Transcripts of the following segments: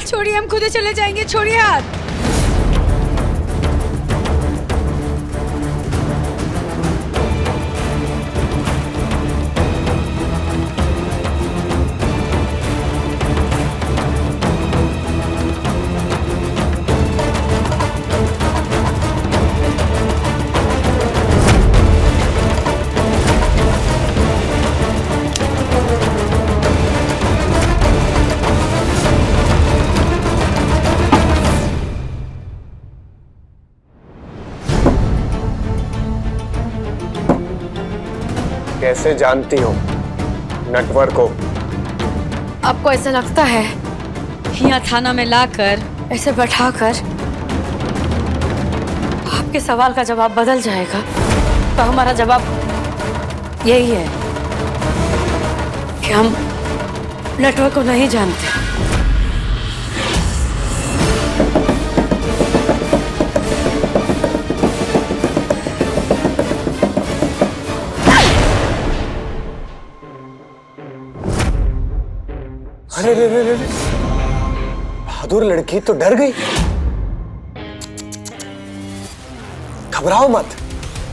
हाथ छोड़िए, हम खुद ही चले जाएंगे, छोड़िए हाथ। कैसे जानती हो नटवर को? आपको ऐसा लगता है यहाँ थाना में लाकर ऐसे बैठाकर आपके सवाल का जवाब बदल जाएगा? तो हमारा जवाब यही है कि हम नटवर को नहीं जानते। अरे रे रे रे रे, बहादुर लड़की तो डर गई। घबराओ मत,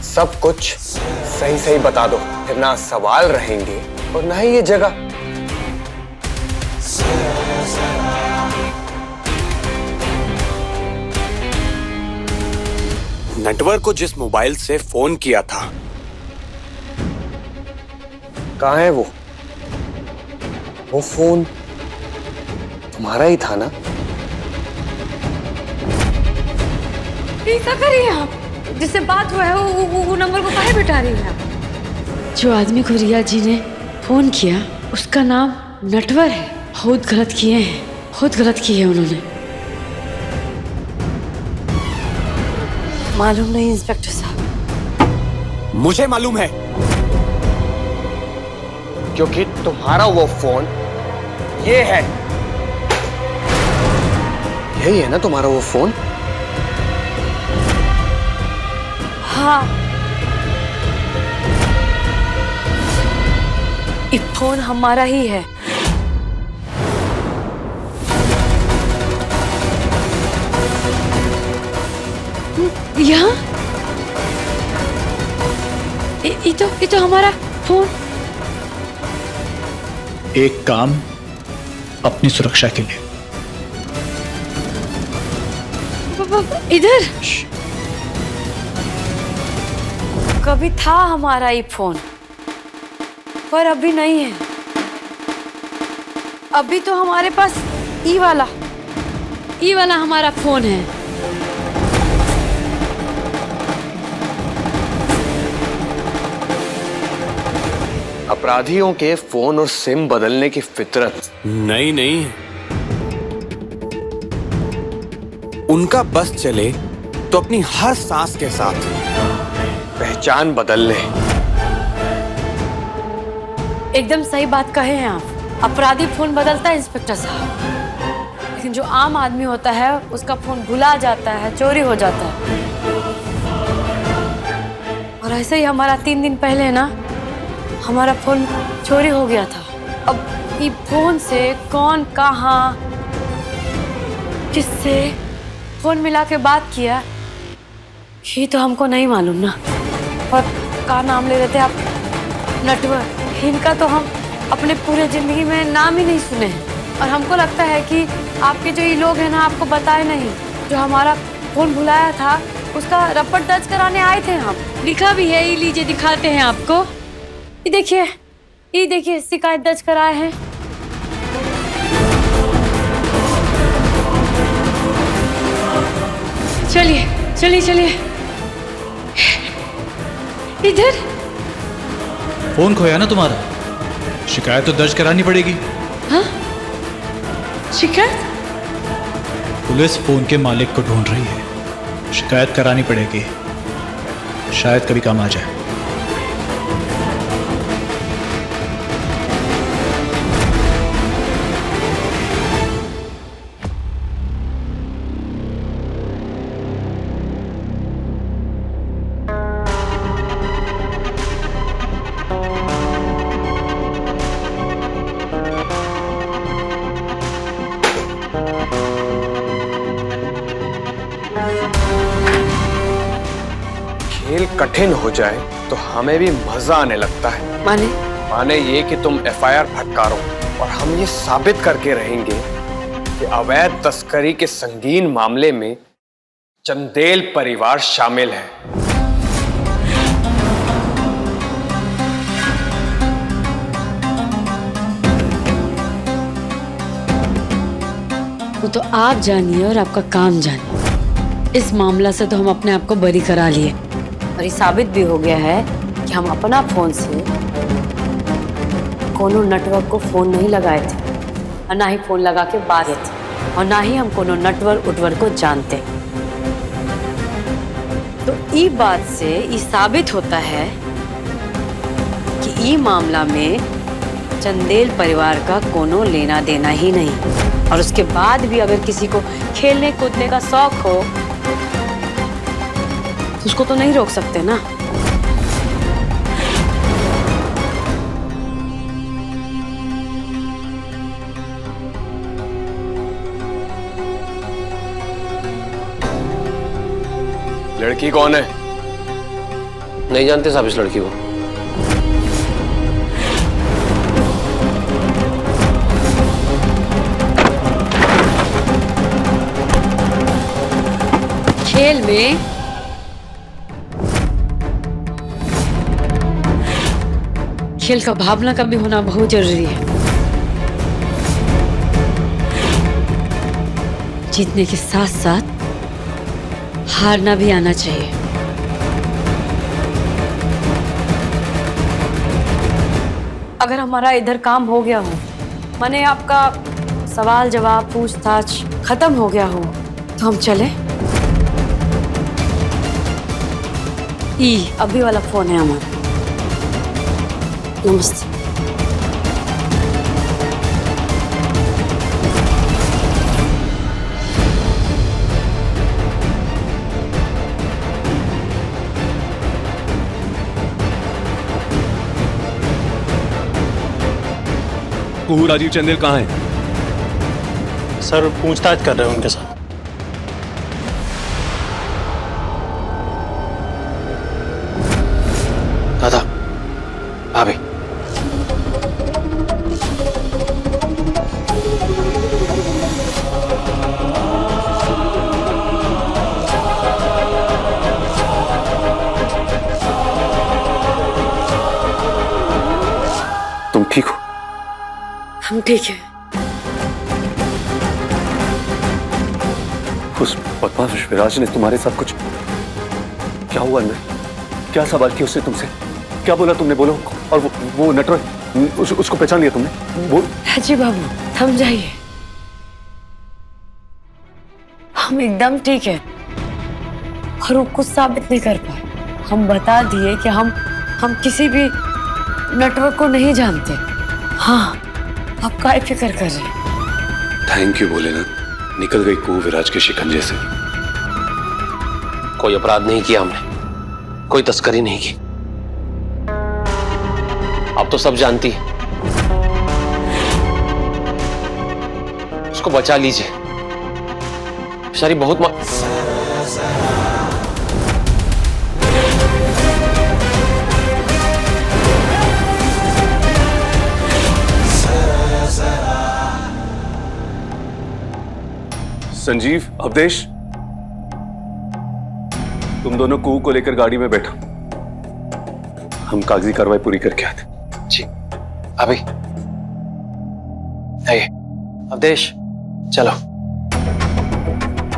सब कुछ सही सही बता दो, फिर ना सवाल रहेंगे और ना ही ये जगह। नटवर को जिस मोबाइल से फोन किया था, कहाँ है वो? वो फोन तुम्हारा ही था ना? क्या कर रही हैं आप? जिससे बात हुआ है वो नंबर को काहे बिठा रही हैं आप? जो आदमी को रिया जी ने फोन किया उसका नाम नटवर है। बहुत गलत किए हैं, बहुत गलत किए हैं उन्होंने। मालूम नहीं इंस्पेक्टर साहब। मुझे मालूम है, क्योंकि तुम्हारा वो फोन ये है। यही है ना तुम्हारा वो फोन? हाँ, ये फोन हमारा ही है। यहाँ ये तो हमारा फोन। एक काम अपनी सुरक्षा के लिए। इधर कभी था हमारा ये फोन, पर अभी नहीं है। अभी तो हमारे पास ई वाला हमारा फोन है। अपराधियों के फोन और सिम बदलने की फितरत नहीं, उनका बस चले तो अपनी हर सांस के साथ पहचान बदल ले। एकदम सही बात कहे हैं आप। अपराधी फोन बदलता है इंस्पेक्टर साहब, लेकिन जो आम आदमी होता है उसका फोन भुला जाता है, चोरी हो जाता है। और ऐसे ही हमारा 3 दिन पहले ना हमारा फोन चोरी हो गया था। अब ये फोन से कौन कहाँ किससे फोन मिला के बात किया ये तो हमको नहीं मालूम ना। और का नाम ले रहे थे आप? नटवर। इनका तो हम अपने पूरे जिंदगी में नाम ही नहीं सुने हैं। और हमको लगता है कि आपके जो ये लोग हैं ना आपको बताए नहीं। जो हमारा फोन भुलाया था उसका रपट दर्ज कराने आए थे हम। लिखा भी है, ये लीजिए दिखाते हैं आपको। ये देखिए शिकायत दर्ज कराए हैं। चलिए इधर। फोन खोया ना तुम्हारा, शिकायत तो दर्ज करानी पड़ेगी। हाँ? शिकायत? पुलिस फोन के मालिक को ढूंढ रही है, शिकायत करानी पड़ेगी, शायद कभी काम आ जाए। कठिन हो जाए तो हमें भी मजा आने लगता है। माने ये कि तुम एफआईआर फटकारो और हम ये साबित करके रहेंगे कि अवैध तस्करी के संगीन मामले में चंदेल परिवार शामिल है। वो तो आप जानिए और आपका काम जानिए। इस मामला से तो हम अपने आप को बरी करा लिए और ये साबित भी हो गया है कि हम अपना फोन से कोनो नेटवर्क को फोन नहीं लगाए थे और ना ही फोन लगा के बात थे और ना ही हम कोनो नेटवर्क उटवर्क को जानते। तो ई बात से ये साबित होता है कि ई मामला में चंदेल परिवार का कोनो लेना देना ही नहीं। और उसके बाद भी अगर किसी को खेलने कूदने का शौक हो तो उसको तो नहीं रोक सकते ना। लड़की कौन है? नहीं जानते साहब इस लड़की को। खेल में खेल का भावना का भी होना बहुत जरूरी है। जीतने के साथ साथ हारना भी आना चाहिए। अगर हमारा इधर काम हो गया हो, माने आपका सवाल जवाब पूछताछ खत्म हो गया हो, तो हम चले। अभी वाला फोन है हमारा। नमस्ते। कुहू राजीव चंदेल कहाँ है? सर पूछताछ कर रहे हैं उनके साथ। दादा, भाभी, तुम ठीक हो? हम ठीक है। उस बदमाश विराज ने तुम्हारे साथ कुछ क्या हुआ अंदर? क्या सवाल किया उससे तुमसे? क्या बोला तुमने? बोलो। और वो नटवर उसको पहचान लिया तुमने? बोल। जी बाबू समझाइए। हम एकदम ठीक है और वो कुछ साबित नहीं कर पाए। हम बता दिए कि हम किसी भी नेटवर्क को नहीं जानते। हाँ, आप काहे फिक्र कर रहे हैं? थैंक यू बोले ना, निकल गई कुहू विराज के शिकंजे से। कोई अपराध नहीं किया हमने, कोई तस्करी नहीं की। अब तो सब जानती है। उसको बचा लीजिए, बेचारी बहुत संजीव, अवधेश, तुम दोनों कुहू को लेकर गाड़ी में बैठो। हम कागजी कार्रवाई पूरी करके आते। जी अभी आइए। अवधेश चलो।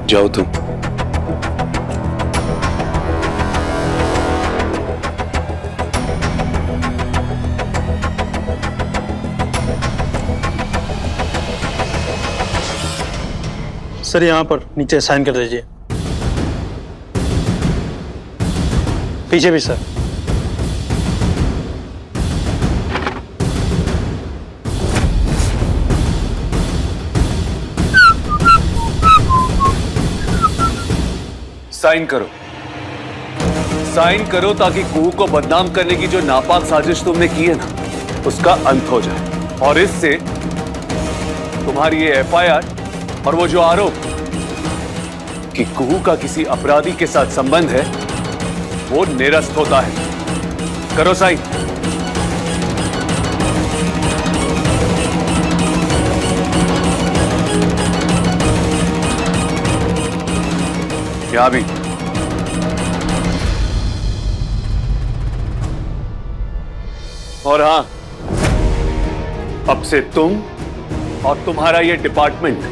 जाओ तुम। सर यहाँ पर नीचे साइन कर दीजिए। पीछे भी सर। साइन करो, साइन करो ताकि कुहू को बदनाम करने की जो नापाक साजिश तुमने की है ना, उसका अंत हो जाए। और इससे तुम्हारी ये एफआईआर और वो जो आरोप कि कुहू का किसी अपराधी के साथ संबंध है, वो निरस्त होता है। करो साइन। क्या भी और हाँ, अब से तुम और तुम्हारा ये डिपार्टमेंट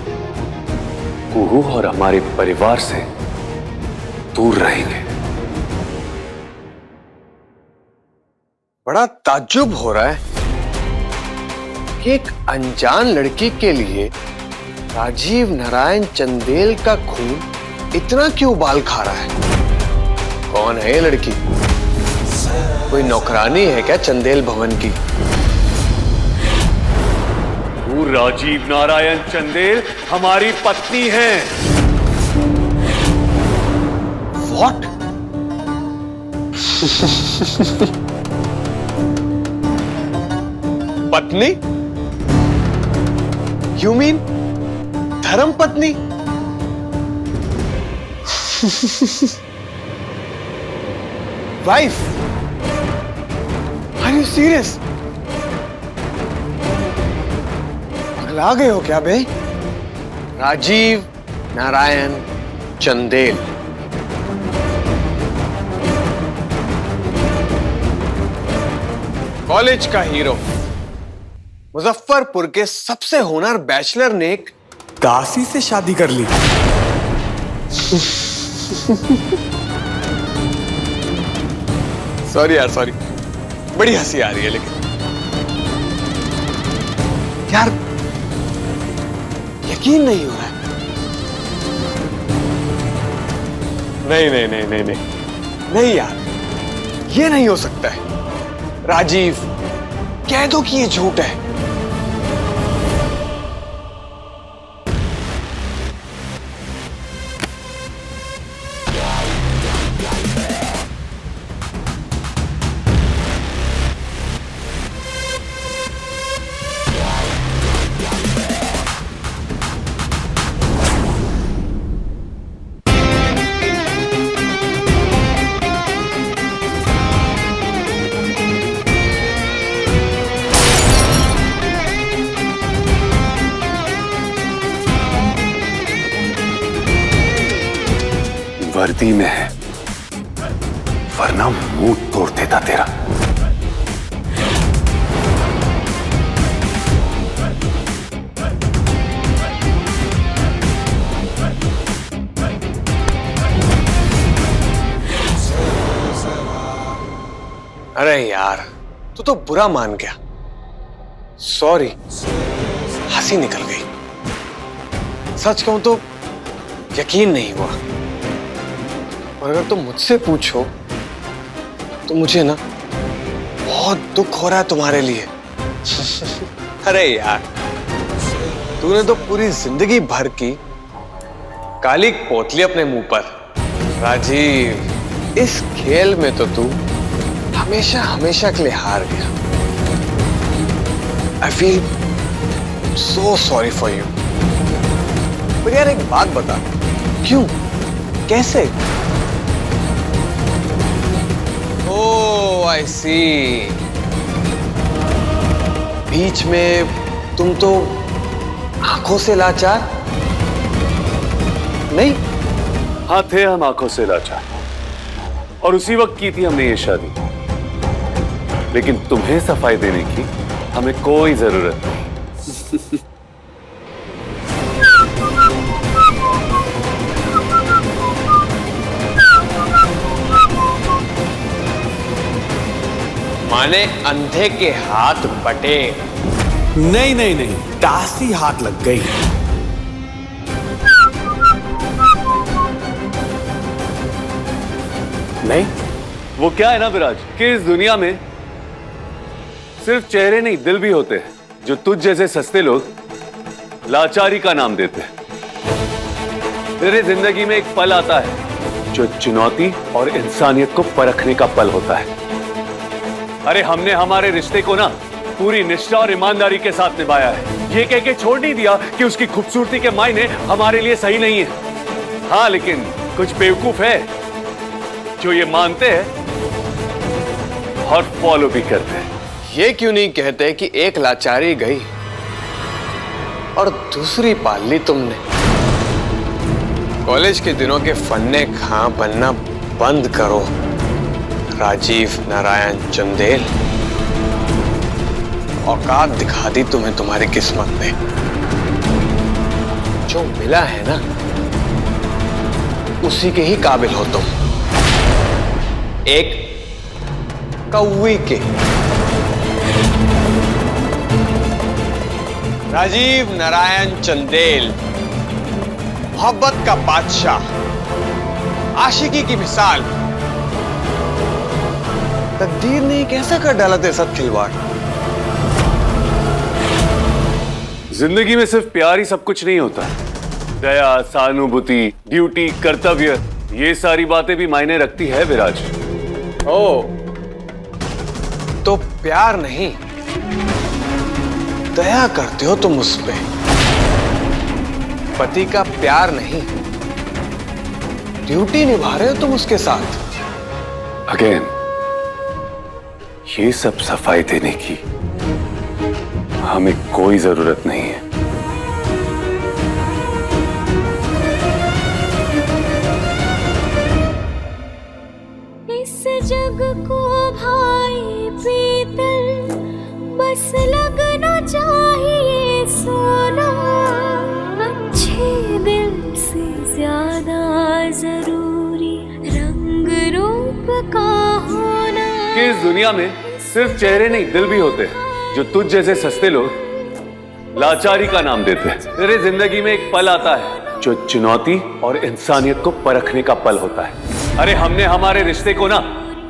कुहू और हमारे परिवार से दूर रहेंगे। बड़ा ताज्जुब हो रहा है कि एक अनजान लड़की के लिए राजीव नारायण चंदेल का खून इतना क्यों उबाल खा रहा है। कौन है ये लड़की? कोई नौकरानी है क्या चंदेल भवन की? तू राजीव नारायण चंदेल हमारी पत्नी है। What? पत्नी? You mean धर्म पत्नी? Wife? Are you serious? पगला गए हो क्या बे? राजीव नारायण चंदेल, कॉलेज का हीरो, मुजफ्फरपुर के सबसे होनहार बैचलर ने एक दासी से शादी कर ली। सॉरी यार, सॉरी, बड़ी हंसी आ रही है लेकिन यार यकीन नहीं हो रहा है। नहीं नहीं नहीं नहीं नहीं नहीं यार, ये नहीं हो सकता है। राजीव, कह दो कि ये झूठ है। वर्दी में है, वरना मुंह तोड़ देता तेरा। अरे यार, तू तो बुरा मान गया। सॉरी, हंसी निकल गई। सच कहूं तो यकीन नहीं हुआ। और अगर तुम मुझसे पूछो तो मुझे ना बहुत दुख हो रहा है तुम्हारे लिए। अरे यार, तूने तो पूरी जिंदगी भर की काली पोत ली अपने मुंह पर। राजीव, इस खेल में तो तू हमेशा हमेशा के लिए हार गया। I feel so sorry for you. पर यार एक बात बता, क्यों, कैसे? ओह, आई सी। बीच में तुम तो आंखों से लाचार नहीं? हाँ, थे हम आंखों से लाचार, और उसी वक्त की थी हमने ये शादी। लेकिन तुम्हें सफाई देने की हमें कोई जरूरत नहीं। माने अंधे के हाथ बटे। नहीं नहीं नहीं, दासी हाथ लग गई। नहीं, वो क्या है ना विराज, कि इस दुनिया में सिर्फ चेहरे नहीं, दिल भी होते हैं, जो तुझ जैसे सस्ते लोग लाचारी का नाम देते हैं। तेरे जिंदगी में एक पल आता है जो चुनौती और इंसानियत को परखने का पल होता है। अरे हमने हमारे रिश्ते को ना पूरी निष्ठा और ईमानदारी के साथ निभाया है। ये कह के छोड़ नहीं दिया कि उसकी खूबसूरती के मायने हमारे लिए सही नहीं है। हाँ, लेकिन कुछ बेवकूफ है जो ये मानते हैं और फॉलो भी करते हैं। ये क्यों नहीं कहते कि एक लाचारी गई और दूसरी पाल ली तुमने? कॉलेज के दिनों के फन्ने खां बनना बंद करो राजीव नारायण चंदेल। औकात दिखा दी तुम्हें तुम्हारी किस्मत ने। जो मिला है ना उसी के ही काबिल हो तुम, एक कौवी के। राजीव नारायण चंदेल, मोहब्बत का बादशाह, आशिकी की मिसाल। तकदीर ने कैसा कर डाला तेरे साथ खिलवाड़? जिंदगी में सिर्फ प्यार ही सब कुछ नहीं होता। दया, सहानुभूति, ड्यूटी, कर्तव्य, ये सारी बातें भी मायने रखती है विराज। ओ, तो प्यार नहीं, दया करते हो तुम उस पे। पति का प्यार नहीं, ड्यूटी निभा रहे हो तुम उसके साथ। अगेन, ये सब सफाई देने की हमें कोई जरूरत नहीं है। इस जग को भाई पीतल बस लगना चाहिए सोना, अच्छे दिल से ज्यादा जरूरी रंग रूप का होना। कि इस दुनिया में सिर्फ चेहरे नहीं दिल भी होते हैं जो तुझ जैसे सस्ते लोग लाचारी का नाम देते हैं। तेरे जिंदगी में एक पल आता है जो चुनौती और इंसानियत को परखने का पल होता है। अरे हमने हमारे रिश्ते को ना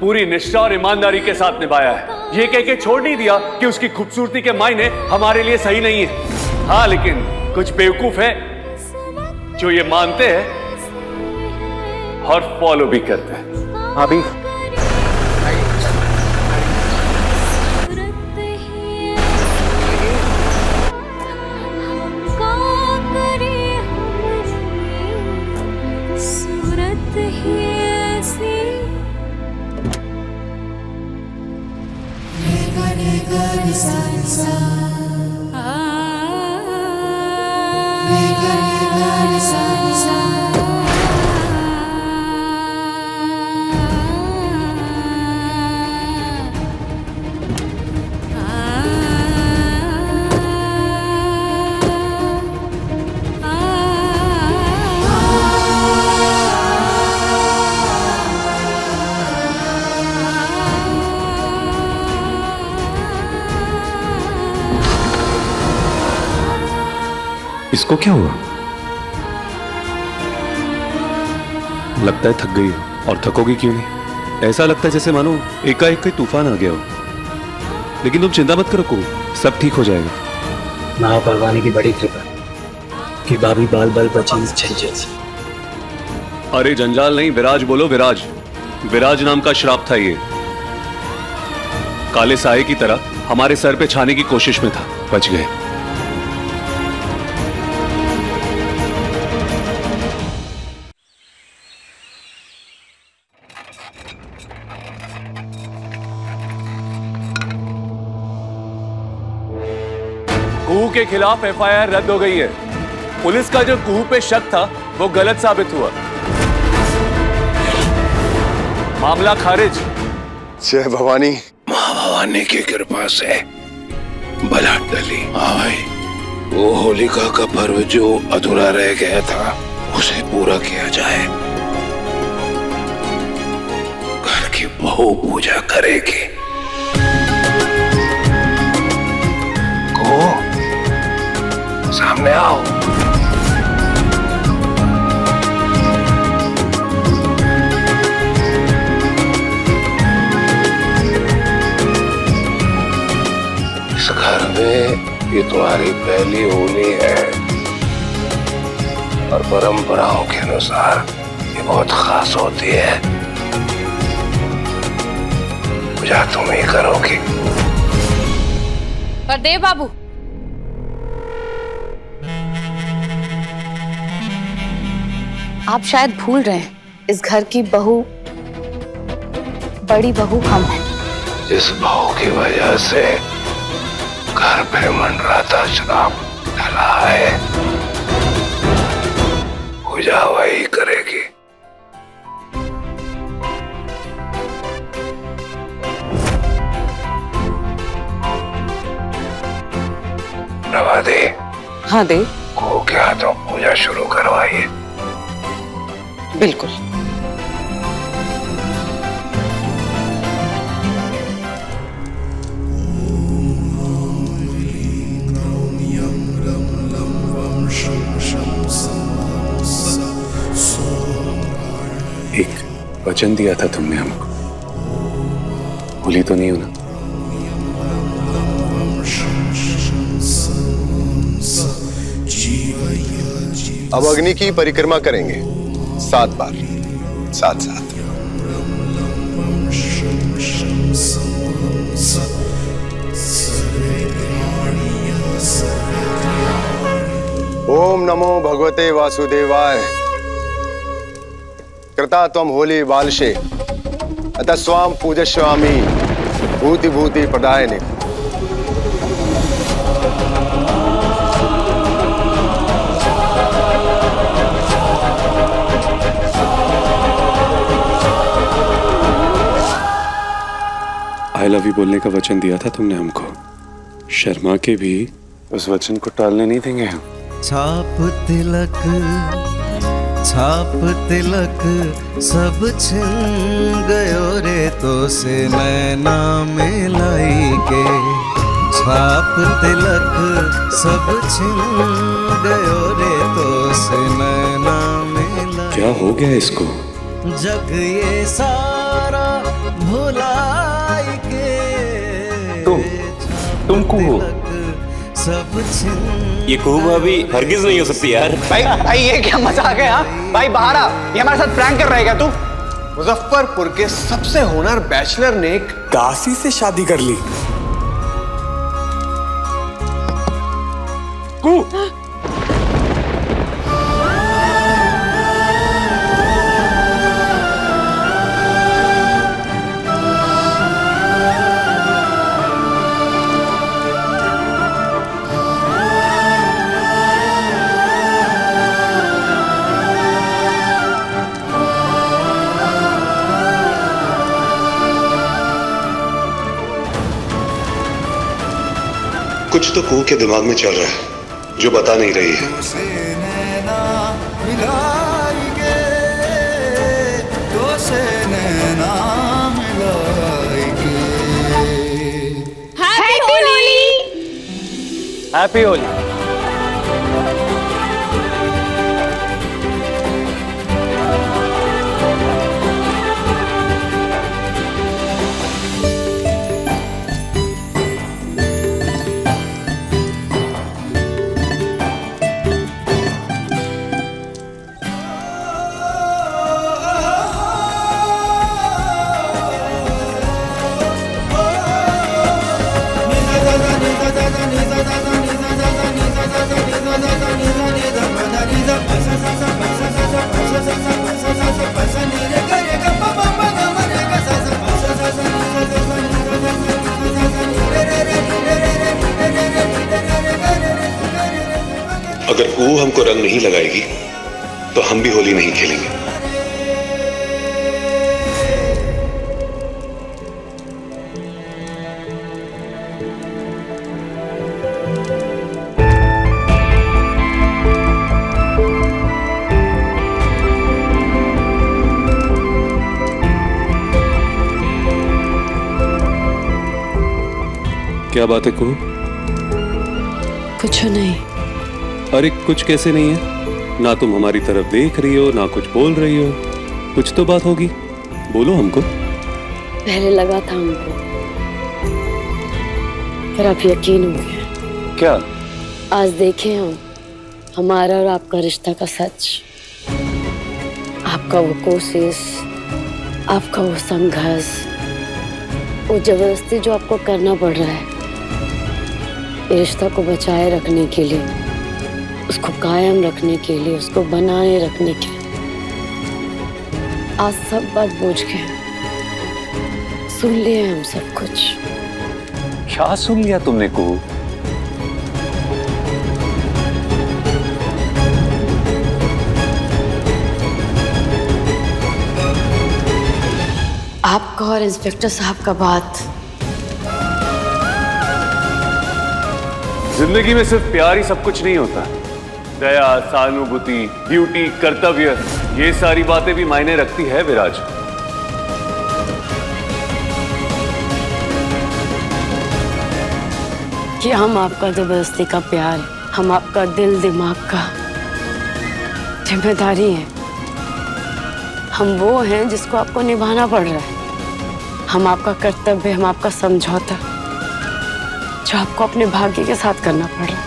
पूरी निष्ठा और ईमानदारी के साथ निभाया है। ये कह के छोड़ नहीं दिया कि उसकी खूबसूरती के मायने हमारे लिए सही नहीं है। हाँ, लेकिन कुछ बेवकूफ है जो ये मानते हैं और फॉलो भी करते हैं। अभी इसको क्या हुआ? लगता है थक गई हो। और थकोगी क्यों नहीं? ऐसा लगता है जैसे मानो एकाएक कोई तूफान आ गया हो। लेकिन तुम चिंता मत करो, सब ठीक हो जाएगा। माँ भगवान की बड़ी कृपा कि भाभी बाल बाल बची जैसी। अरे जंजाल नहीं, विराज बोलो, विराज। विराज नाम का श्राप था ये। काले साए की तरह हमारे सर पे छाने की कोशिश में था, बच गए। कुहू के खिलाफ एफआईआर रद्द हो गई है। पुलिस का जो कुहू पे शक था वो गलत साबित हुआ। मामला खारिज। जय भवानी। माँ भवानी की कृपा से बला टली। भाई, वो होलिका का पर्व जो अधूरा रह गया था उसे पूरा किया जाए। घर की बहू पूजा करेगी। को सामने आओ। इस घर में ये तुम्हारी पहली होली है और परंपराओं के अनुसार ये बहुत खास होती है। पूजा तुम ही करोगी। पर देव बाबू, आप शायद भूल रहे हैं, इस घर की बहू बड़ी बहू हम हैं। जिस बहू की वजह से घर पे मंडराता शराब ढला है, पूजा वही करेगी। रवा दे। हाँ दे। को के हाथों पूजा शुरू करवाइए। बिल्कुल। एक वचन दिया था तुमने हमको, भूली तो नहीं हो ना? अब अग्नि की परिक्रमा करेंगे 7 बार, साथ साथ। ओम नमो भगवते वासुदेवाय। कृता त्वं होली बालशे अतः स्वाम पूजस्वामी भूति भूति प्रदायिने। आई लव यू बोलने का वचन दिया था तुमने हमको, शर्मा के भी उस वचन को टालने नहीं देंगे हम। छाप तिलक सब छिन गयो रे तो से नैना मिलाई के। छाप तिलक सब छिन गयो रे तो से नैना मिलाई। क्या हो गया इसको? जग ये सारा भुलाई के। तुम कुहू सब छिन। ये कुहू भाभी हरगिज नहीं हो सकती यार। भाई ये क्या मजाक है? हाँ भाई बाहर आ, ये हमारे साथ प्रैंक कर रहेगा तू? मुजफ्फरपुर के सबसे होनहार बैचलर ने एक दासी से शादी कर ली। कुछ तो कुहू के दिमाग में चल रहा है जो बता नहीं रही है। हैप्पी होली। हैप्पी होली। अगर कुहू हमको रंग नहीं लगाएगी तो हम भी होली नहीं खेलेंगे। क्या बात है कुहू? कुछ नहीं। अरे कुछ कैसे नहीं है? ना तुम हमारी तरफ देख रही हो, ना कुछ बोल रही हो। कुछ तो बात होगी, बोलो हमको। पहले लगा था हमको, फिर अब यकीन हो गया। क्या? आज देखे हम हमारा और आपका रिश्ता का सच। आपका वो कोशिश, आपका वो संघर्ष, वो जबरदस्ती जो आपको करना पड़ रहा है ये रिश्ता को बचाए रखने के लिए, उसको कायम रखने के लिए, उसको बनाए रखने के लिए। आज सब बात बूझ गए। सुन लिए हम सब कुछ। क्या सुन लिया तुमने कुहू? आपका और इंस्पेक्टर साहब का बात। जिंदगी में सिर्फ प्यार ही सब कुछ नहीं होता। दया, सहानुभूति, ड्यूटी, कर्तव्य, ये सारी बातें भी मायने रखती है विराज। कि हम आपका जबरदस्ती का प्यार, हम आपका दिल दिमाग का जिम्मेदारी है। हम वो हैं जिसको आपको निभाना पड़ रहा है। हम आपका कर्तव्य, हम आपका समझौता जो आपको अपने भाग्य के साथ करना पड़ रहा है।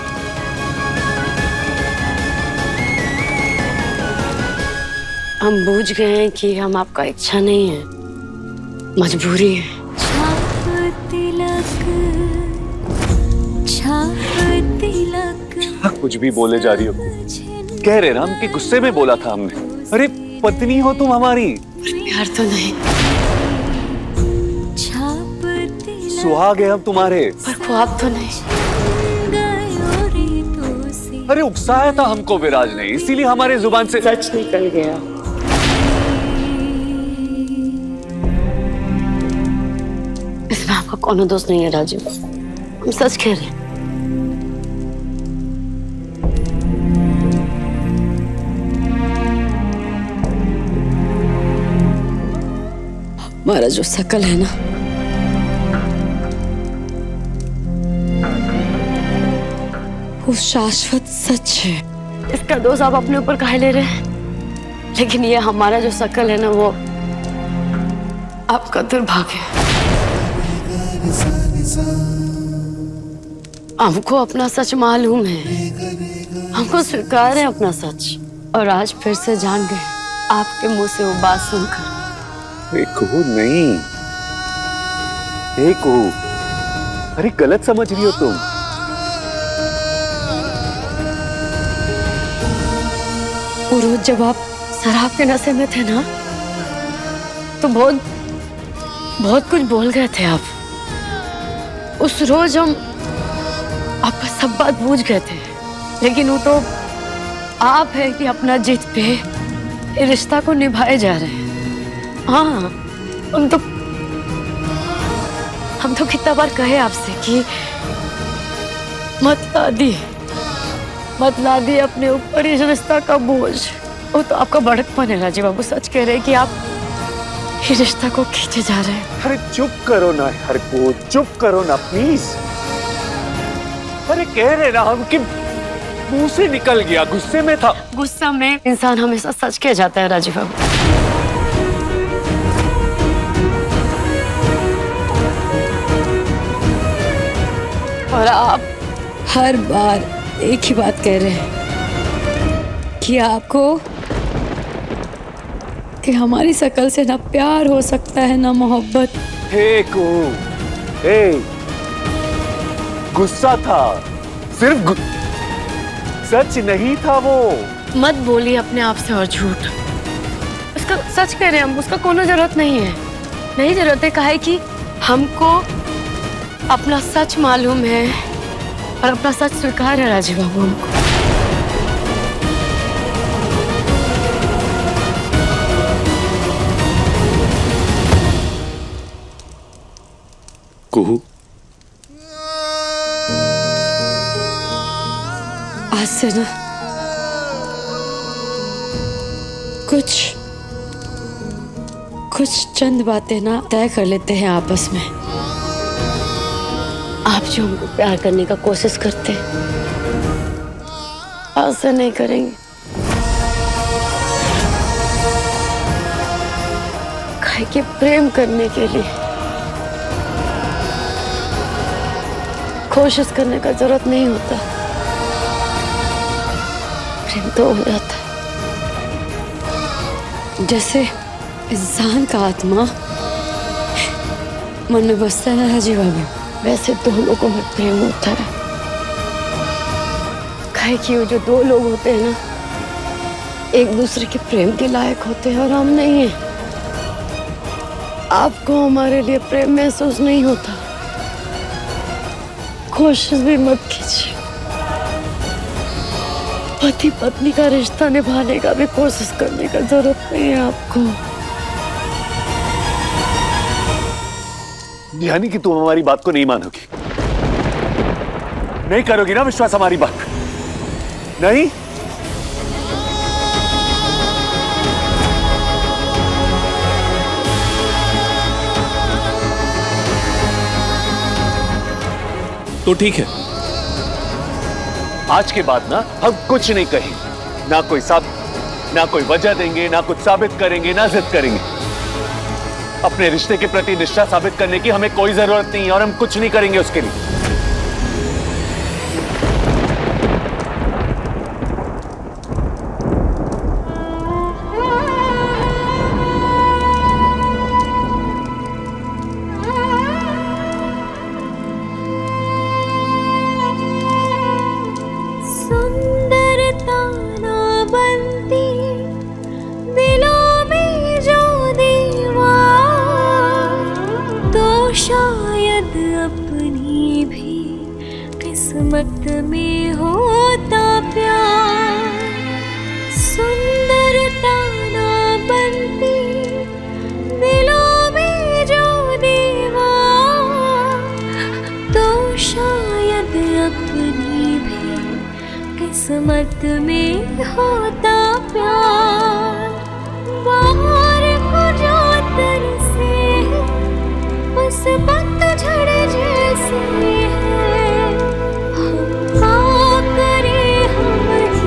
हम बूझ गए हैं कि हम आपका इच्छा नहीं है, मजबूरी है। क्या कुछ भी बोले जा रही हो? कह रहे ना हम कि गुस्से में बोला था हमने। अरे पत्नी हो तुम हमारी। प्यार तो नहीं, सुहाग है हम तुम्हारे। पर ख्वाब तो नहीं। अरे उकसाया था हमको विराज ने, इसीलिए हमारे जुबान से सच निकल गया। इसमें आपका कौन दोस्त नहीं है राजीव, हम सच कह रहे हैं। हमारा जो शकल है ना, वो शाश्वत सच है। इसका दोष आप अपने ऊपर काहे ले रहे हैं? लेकिन ये हमारा जो शकल है ना, वो आपका दुर्भाग्य है। हमको अपना सच मालूम है, हमको स्वीकार है अपना सच, और आज फिर से जान गए आपके मुंह से वो बात सुनकर। कुहू नहीं, कुहू, अरे गलत समझ रही हो तुम। वो रोज जब आप शराब के नशे में थे ना, तो बहुत कुछ बोल गए थे आप। उस रोज हम आपका सब बात बूझ गए थे, लेकिन वो तो आप है कि अपना जिद पे ये रिश्ता को निभाए जा रहे हैं। हाँ, हम तो कितना बार कहे आपसे कि मत ला दी अपने ऊपर इस रिश्ता का बोझ। वो तो आपका बड़कपन है राजीव बाबू। सच कह रहे हैं कि आप इस रिश्ता को खींचे जा रहे हैं। अरे चुप करो ना हर को, चुप करो ना प्लीज। अरे कह रहे ना हम कि मुंह से निकल गया, गुस्से में था। गुस्सा में इंसान हमेशा सच कह जाता है राजीव बाबू। और आप हर बार एक ही बात कह रहे हैं कि आपको कि हमारी शकल से ना प्यार हो सकता है ना मोहब्बत। गुस्सा था, सिर्फ सच नहीं था वो। मत बोलिए अपने आप से और झूठ। उसका सच कह रहे हैं हम, उसका कोनो जरूरत नहीं है। नहीं जरूरत है, काहे कि हमको अपना सच मालूम है और अपना सच स्वीकार है राजीव बाबू हमको। कुहू, आज से ना कुछ चंद बातें ना तय कर लेते हैं आपस में। आप जो हमको प्यार करने का कोशिश करते हैं, आज से नहीं करेंगे। काहे कि प्रेम करने के लिए कोशिश करने का जरूरत नहीं होता, प्रेम तो हो जाता है। जैसे इंसान का आत्मा मन में बसता है ना राजीव बाबू, वैसे दो लोगों में प्रेम होता है। काहे कि वो जो दो लोग होते हैं ना, एक दूसरे के प्रेम के लायक होते हैं और हम नहीं हैं। आपको हमारे लिए प्रेम महसूस नहीं होता, कोशिश भी मत कीजिए। पति पत्नी का रिश्ता निभाने का भी कोशिश करने का जरूरत नहीं है आपको। यानी कि तुम हमारी बात को नहीं मानोगी, नहीं करोगी ना विश्वास हमारी बात? नहीं? तो ठीक है, आज के बाद ना हम कुछ नहीं कहेंगे, ना कोई ना कोई वजह देंगे, ना कुछ साबित करेंगे, ना जिद करेंगे। अपने रिश्ते के प्रति निष्ठा साबित करने की हमें कोई जरूरत नहीं है और हम कुछ नहीं करेंगे उसके लिए। शायद अपनी भी किस्मत में होता प्यार, सुंदरता ना बनती दिलों में जो दीवार, तो शायद अपनी भी किस्मत में होता प्यार। बाहर को जो तरसे उस पतझड़ जैसे है, हम क्या करें, हमारी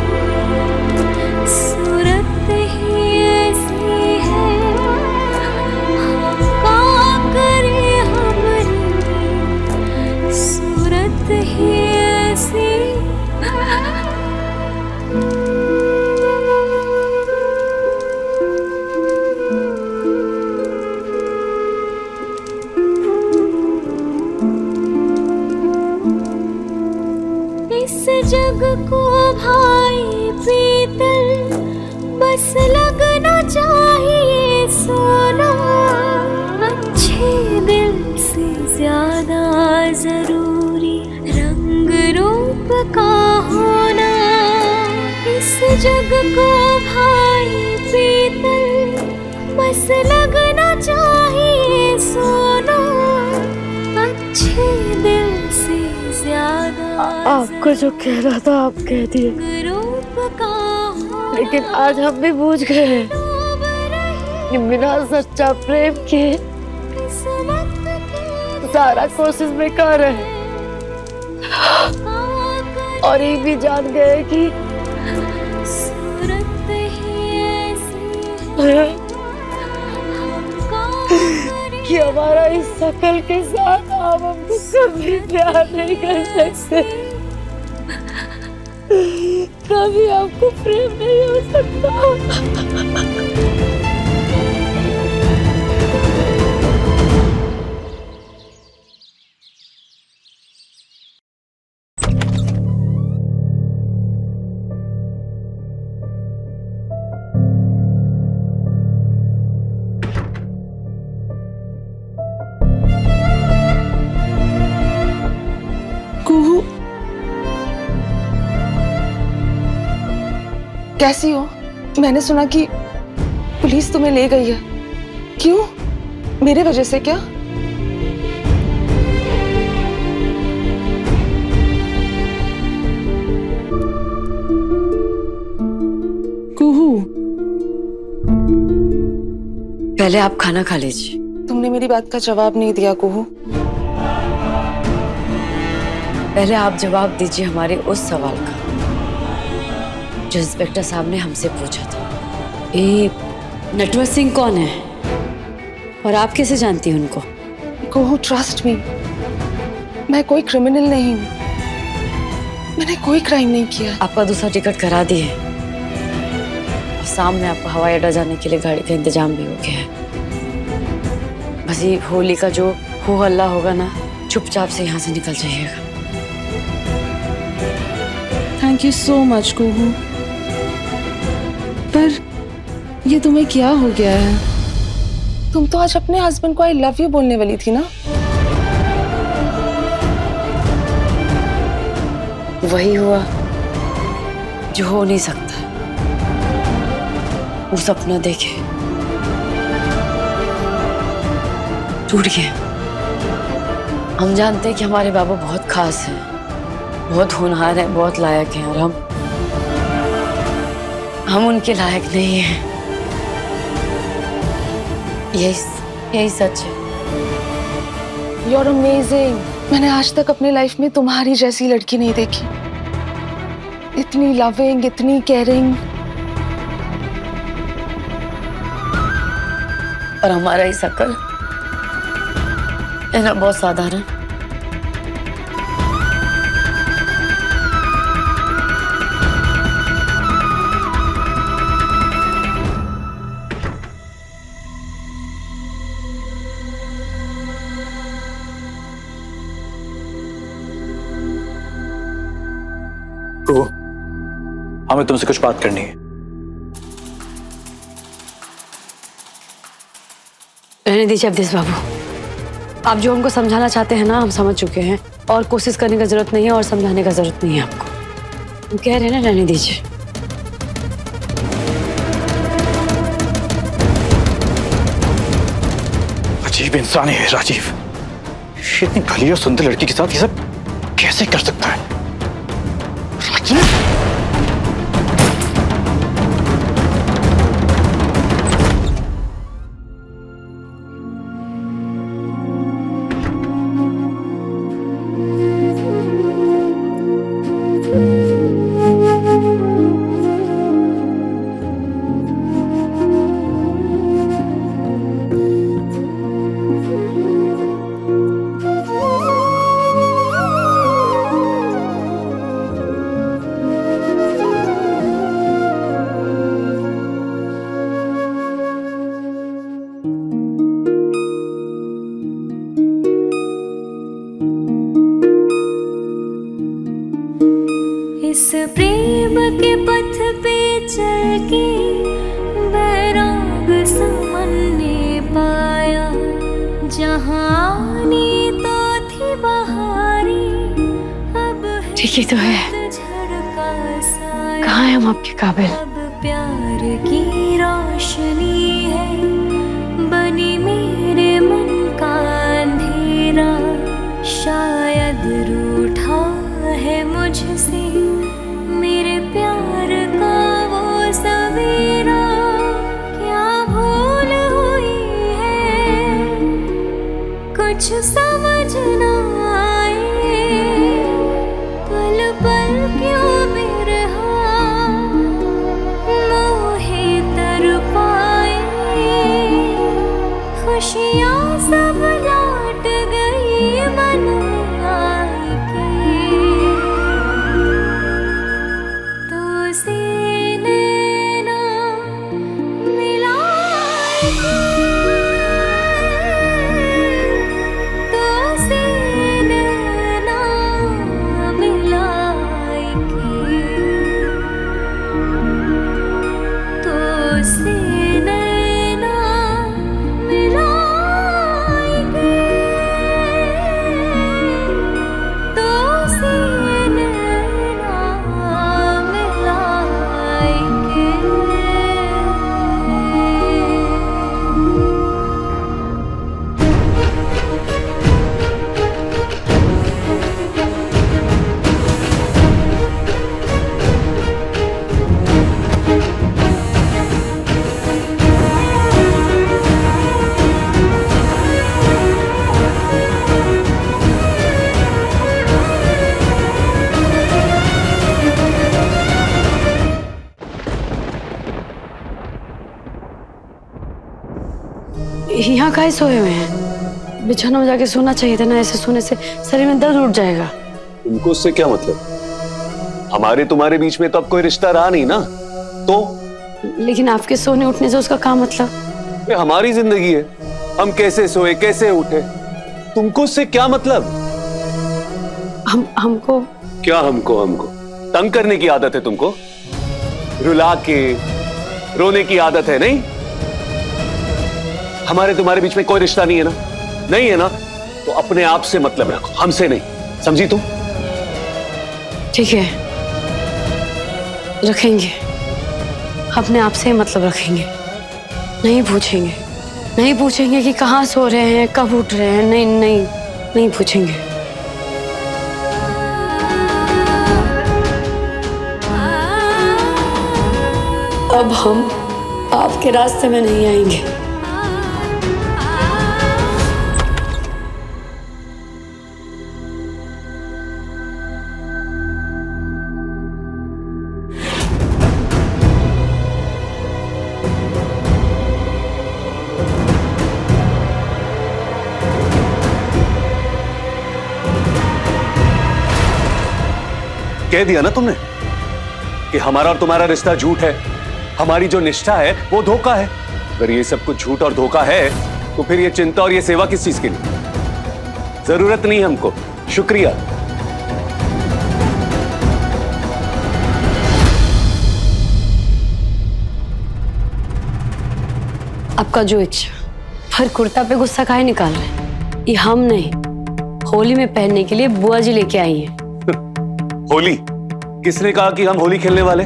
सूरत ही ऐसी है। हम क्या करें, हमारी सूरत ही ऐसी। इस जग को भाई पीतल बस लगना चाहिए सोना, अच्छे दिल से ज्यादा जरूरी रंग रूप का होना। इस जग को भाई पीतल बस लगना चाहिए सोना, अच्छे दिल से ज्यादा। आपको जो कहना था आप कह दिए, लेकिन आज हम भी बूझ गए हैं कि बिना सच्चा प्रेम के सारा कोशिश बेकार है। और ये भी जान गए कि हमारा इस शकल के साथ आप हमको कभी प्यार नहीं कर सकते, कभी आपको प्रेम नहीं हो सकता। कैसी हो? मैंने सुना कि पुलिस तुम्हें ले गई है। क्यों? मेरे वजह से क्या? कुहू, पहले आप खाना खा लीजिए। तुमने मेरी बात का जवाब नहीं दिया कुहू। पहले आप जवाब दीजिए हमारे उस सवाल का जो इंस्पेक्टर साहब ने हमसे पूछा था। ये नटवर सिंह कौन है और आप कैसे जानती हैं उनको? कुहू, ट्रस्ट मी, मैं कोई क्रिमिनल नहीं हूँ। मैंने कोई क्राइम नहीं किया। आपका दूसरा टिकट करा दिए और शाम में आपको हवाई अड्डा जाने के लिए गाड़ी का इंतजाम भी हो गया है। बस ये होली का जो हो हल्ला होगा ना, चुपचाप से यहाँ से निकल जाइएगा। थैंक यू सो मच कुहू, पर ये तुम्हें क्या हो गया है? तुम तो आज अपने हस्बैंड को आई लव यू बोलने वाली थी ना? वही हुआ जो हो नहीं सकता। वो सपना देखे टूट गया। हम जानते हैं कि हमारे बाबा बहुत खास हैं, बहुत होनहार हैं, बहुत लायक हैं, और हम उनके लायक नहीं हैं। यही सच है। You're amazing। मैंने आज तक अपनी लाइफ में तुम्हारी जैसी लड़की नहीं देखी। इतनी लविंग, इतनी केयरिंग। और हमारा ही शकल है ना, बहुत साधारण। तो हमें तुमसे कुछ बात करनी है। रहने दीजिए अवधेश बाबू, आप जो हमको समझाना चाहते हैं ना, हम समझ चुके हैं, और कोशिश करने की जरूरत नहीं है और समझाने का जरूरत नहीं है आपको। हम कह रहे हैं ना, रहने दीजिए। अजीब इंसान है राजीव। इतनी भली और सुंदर लड़की के साथ ये सब कैसे कर सकता है? राजीव! इस प्रेम के पथ पे चल के बैराग समन्ने पाया, जहाँ आनी तो थी बहारी, अब ठीक ही तो है। कहाँ है हम आपके काबिल? अब प्यार की रोशनी है, बनी मेरे मन का अंधेरा, शायद रूठा है मुझसे मेरे प्यार का वो सवेरा। क्या भूल हुई है कुछ समझ ना आए, पल पल क्यों बिरहा मोहे तर पाए, खुशियाँ सब लौट गई मन में आके, तो से नैना मिलाए के, तो से नैना मिलाए के, तो से नैना मिलाए के, तो से नैना मिलाए के। यहाँ काहे सोए हुए हैं? बिछौना में जाके सोना चाहिए था ना, ऐसे सोने से शरीर में दर्द उठ जाएगा। तुमको उससे क्या मतलब? हमारे तुम्हारे बीच में तो अब कोई रिश्ता रहा नहीं ना, तो लेकिन आपके सोने उठने से उसका क्या मतलब? ये हमारी जिंदगी है, हम कैसे सोए कैसे उठे, तुमको उससे क्या मतलब? हमको क्या हमको तंग करने की आदत है तुमको, रुला के रोने की आदत है नहीं? हमारे तुम्हारे बीच में कोई रिश्ता नहीं है ना? नहीं है ना? तो अपने आप से मतलब रखो, हमसे नहीं। समझी तुम? ठीक है, रखेंगे, अपने आप से मतलब रखेंगे। नहीं पूछेंगे कि कहाँ सो रहे हैं, कब उठ रहे हैं। नहीं पूछेंगे। अब हम आपके रास्ते में नहीं आएंगे। कह दिया ना तुमने कि हमारा और तुम्हारा रिश्ता झूठ है, हमारी जो निष्ठा है वो धोखा है। अगर ये सब कुछ झूठ और धोखा है तो फिर ये चिंता और ये सेवा किस चीज के लिए? जरूरत नहीं हमको। शुक्रिया। आपका जो इच्छा, पर कुर्ता पे गुस्सा काहे निकाल रहे हैं? ये हम नहीं, होली में पहनने के लिए बुआ जी लेके आई हैं। होली? किसने कहा कि हम होली खेलने वाले?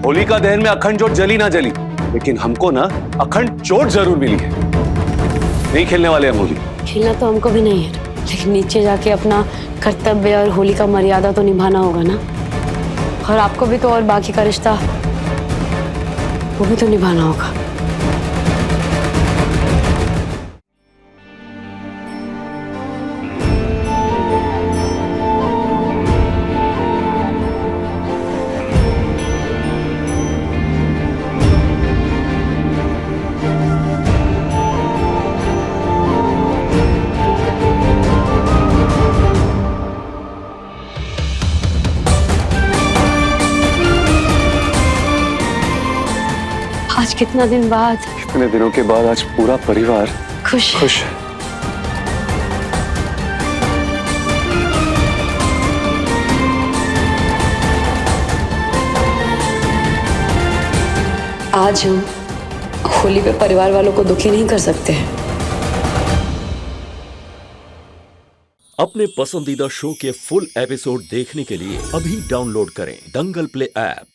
होली का दहन में अखंड जोत जली ना जली, लेकिन हमको ना अखंड चोट जरूर मिली है। नहीं खेलने वाले हम होली। खेलना तो हमको भी नहीं है, लेकिन नीचे जाके अपना कर्तव्य और होली का मर्यादा तो निभाना होगा ना। और आपको भी तो और बाकी का रिश्ता वो भी तो निभाना होगा। आज कितना दिन बाद, कितने दिनों के बाद आज पूरा परिवार खुश है। आज हम होली पे परिवार वालों को दुखी नहीं कर सकते हैं। अपने पसंदीदा शो के फुल एपिसोड देखने के लिए अभी डाउनलोड करें दंगल प्ले ऐप।